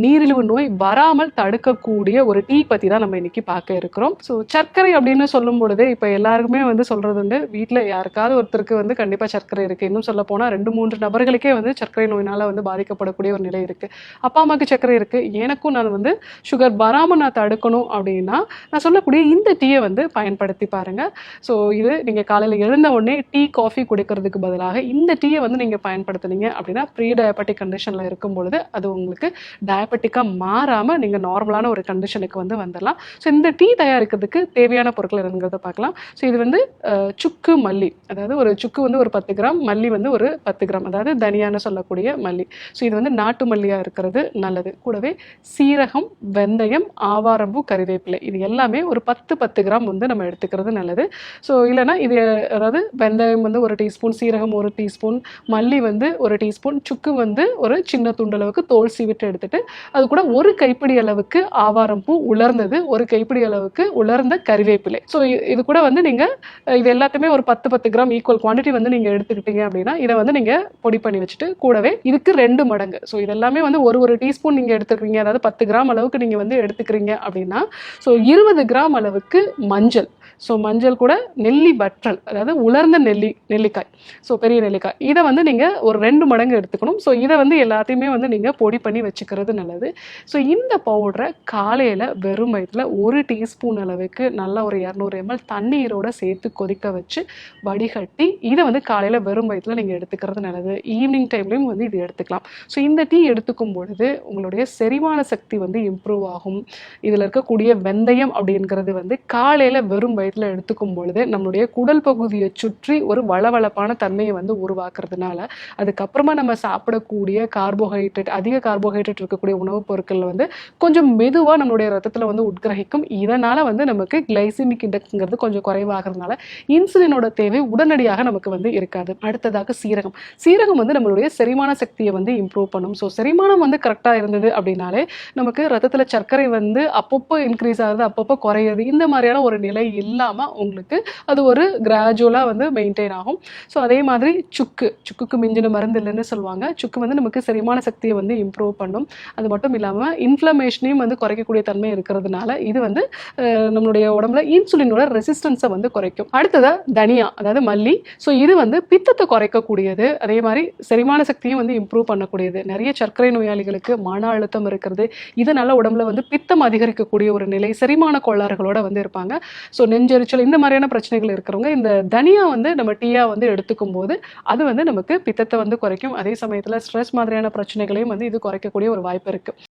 நீரிழிவு நோய் வராமல் தடுக்கக்கூடிய ஒரு டீ பற்றி தான் நம்ம இன்னைக்கு பார்க்க இருக்கிறோம். ஸோ சர்க்கரை அப்படின்னு சொல்லும் பொழுது இப்போ எல்லாருக்குமே வந்து சொல்கிறது உண்டு, வீட்டில் யாருக்காவது ஒருத்தருக்கு வந்து கண்டிப்பாக சர்க்கரை இருக்குது. இன்னும் சொல்ல போனால் 2-3 நபர்களுக்கே வந்து சர்க்கரை நோயினால் வந்து பாதிக்கப்படக்கூடிய ஒரு நிலை இருக்குது. அப்பா அம்மாவுக்கு சர்க்கரை இருக்குது, எனக்கும் நான் வந்து சுகர் வராமல் நான் தடுக்கணும் அப்படின்னா நான் சொல்லக்கூடிய இந்த டீயை வந்து பயன்படுத்தி பாருங்கள். ஸோ இது நீங்கள் காலையில் எழுந்த உடனே டீ காஃபி குடிக்கிறதுக்கு பதிலாக இந்த டீயை வந்து நீங்கள் பயன்படுத்துனீங்க அப்படின்னா ப்ரீ டயபெட்டிக் கண்டிஷனில் இருக்கும் பொழுது அது உங்களுக்கு டயபெட்டிக்காக மாறாமல் நீங்கள் நார்மலான ஒரு கண்டிஷனுக்கு வந்து வந்துடலாம். ஸோ இந்த டீ தயாரிக்கிறதுக்கு தேவையான பொருட்கள் என்னங்கிறத பார்க்கலாம். ஸோ இது வந்து சுக்கு மல்லி, அதாவது ஒரு சுக்கு வந்து ஒரு 10 கிராம், மல்லி வந்து ஒரு 10 கிராம், அதாவது தனியான்னு சொல்லக்கூடிய மல்லி. ஸோ இது வந்து நாட்டு மல்லியாக இருக்கிறது நல்லது. கூடவே சீரகம், வெந்தயம், ஆவாரம்பூ, கறிவேப்பிலை, இது எல்லாமே ஒரு 10 கிராம் வந்து நம்ம எடுத்துக்கிறது நல்லது. ஸோ இல்லைனா இது அதாவது வெந்தயம் வந்து 1 டீஸ்பூன், சீரகம் 1 டீஸ்பூன், மல்லி வந்து 1 டீஸ்பூன், சுக்கு வந்து ஒரு சின்ன துண்டளவுக்கு தோல் சீவிட்டு எடுத்துட்டு அது கூட 1 கைப்பிடி அளவுக்கு ஆவாரம் பூ உலர்ந்தது, 1 கைப்பிடி அளவுக்கு உலர்ந்த கறிவேப்பிலை. ஸோ இது கூட வந்து நீங்கள் இது எல்லாத்தையுமே ஒரு 10 கிராம் ஈக்குவல் குவான்டிட்டி வந்து நீங்கள் எடுத்துக்கிட்டீங்க அப்படின்னா இதை வந்து நீங்கள் பொடி பண்ணி வச்சுட்டு கூடவே இதுக்கு 2 மடங்கு, ஸோ இதெல்லாமே வந்து ஒரு டீஸ்பூன் நீங்கள் எடுத்துக்கிறீங்க, அதாவது 10 கிராம் அளவுக்கு நீங்கள் வந்து எடுத்துக்கிறீங்க அப்படின்னா ஸோ 20 கிராம் அளவுக்கு மஞ்சள், ஸோ மஞ்சள் கூட நெல்லி வற்றல், அதாவது உலர்ந்த நெல்லிக்காய், ஸோ பெரிய நெல்லிக்காய், இதை வந்து நீங்கள் ஒரு 2 மடங்கு எடுத்துக்கணும். ஸோ இதை வந்து எல்லாத்தையுமே வந்து நீங்கள் பொடி பண்ணி வச்சுக்கிறது நல்லது. ஸோ இந்த பவுடரை காலையில் வெறும் வயிற்றில் 1 டீஸ்பூன் அளவுக்கு நல்லா ஒரு 200 ml தண்ணீரோட சேர்த்து கொதிக்க வச்சு வடிகட்டி இதை வந்து காலையில் வெறும் வயிற்றில் நீங்கள் எடுத்துக்கிறது நல்லது. ஈவினிங் டைம்லையும் வந்து இது எடுத்துக்கலாம். ஸோ இந்த டீ எடுத்துக்கும் பொழுது உங்களுடைய செரிமான சக்தி வந்து இம்ப்ரூவ் ஆகும். இதில் இருக்கக்கூடிய வெந்தயம் அப்படிங்கிறது வந்து காலையில் வெறும் வயிற்றில் எடுத்துக்கும் பொழுது நம்மளுடைய குடல் பகுதியை சுற்றி ஒரு வளவளப்பான தன்மையை வந்து உருவாக்குறதுனால அதுக்கப்புறமா நம்ம சாப்பிடக்கூடிய கார்போஹைட்ரேட், அதிக கார்போஹைட்ரேட் இருக்கக்கூடிய உணவுப் பொருட்கள் வந்து கொஞ்சம் மெதுவாக நம்மளுடைய ரத்தத்தில் வந்து உட்கிரகிக்கும். இதனால் வந்து நமக்கு கிளைசிமிக் இண்டெக்ஸ்ங்கிறது கொஞ்சம் குறைவாகிறதுனால இன்சுலினோட தேவை உடனடியாக நமக்கு வந்து இருக்காது. அடுத்ததாக சீரகம் வந்து நம்மளுடைய செரிமான சக்தியை வந்து இம்ப்ரூவ் பண்ணும். ஸோ செரிமானம் வந்து கரெக்டாக இருந்தது அப்படின்னாலே நமக்கு ரத்தத்தில் சர்க்கரை வந்து அப்பப்போ இன்க்ரீஸ் ஆகுது, அப்பப்போ குறையுது, இந்த மாதிரியான ஒரு நிலை இல்லாமல் உங்களுக்கு அது ஒரு கிராஜுவலாக வந்து மெயின்டைன் ஆகும். ஸோ அதே மாதிரி சுக்குக்கு மிஞ்சின மருந்து இல்லைன்னு சொல்லுவாங்க. சுக்கு வந்து நமக்கு செரிமான சக்தியை வந்து இம்ப்ரூவ் பண்ணும். அது மட்டும் இல்லாமல் இன்ஃப்ளமேஷனையும் வந்து குறைக்கக்கூடிய தன்மை இருக்கிறதுனால இது வந்து நம்மளுடைய உடம்புல இன்சுலினோட ரெசிஸ்டன்ஸை வந்து குறைக்கும். அடுத்ததாக தனியா, அதாவது மல்லி, ஸோ இது வந்து பித்தத்தை குறைக்கக்கூடியது, அதே மாதிரி செரிமான சக்தியும் வந்து இம்ப்ரூவ் பண்ணக்கூடியது. நிறைய சர்க்கரை நோயாளிகளுக்கு மன அழுத்தம் இருக்கிறது, இதனால உடம்புல வந்து பித்தம் அதிகரிக்கக்கூடிய ஒரு நிலை, செரிமான கோளாறுகளோட வந்து இருப்பாங்க. ஸோ நெஞ்செரிச்சல் இந்த மாதிரியான பிரச்சனைகள் இருக்கிறவங்க இந்த தனியா வந்து நம்ம டீயா வந்து எடுத்துக்கும் போது அது வந்து நமக்கு பித்தத்தை வந்து குறைக்கும். அதே சமயத்தில் ஸ்ட்ரெஸ் மாதிரியான பிரச்சனைகளையும் வந்து இது குறைக்கக்கூடிய ஒரு வாய்ப்பு இருக்குது.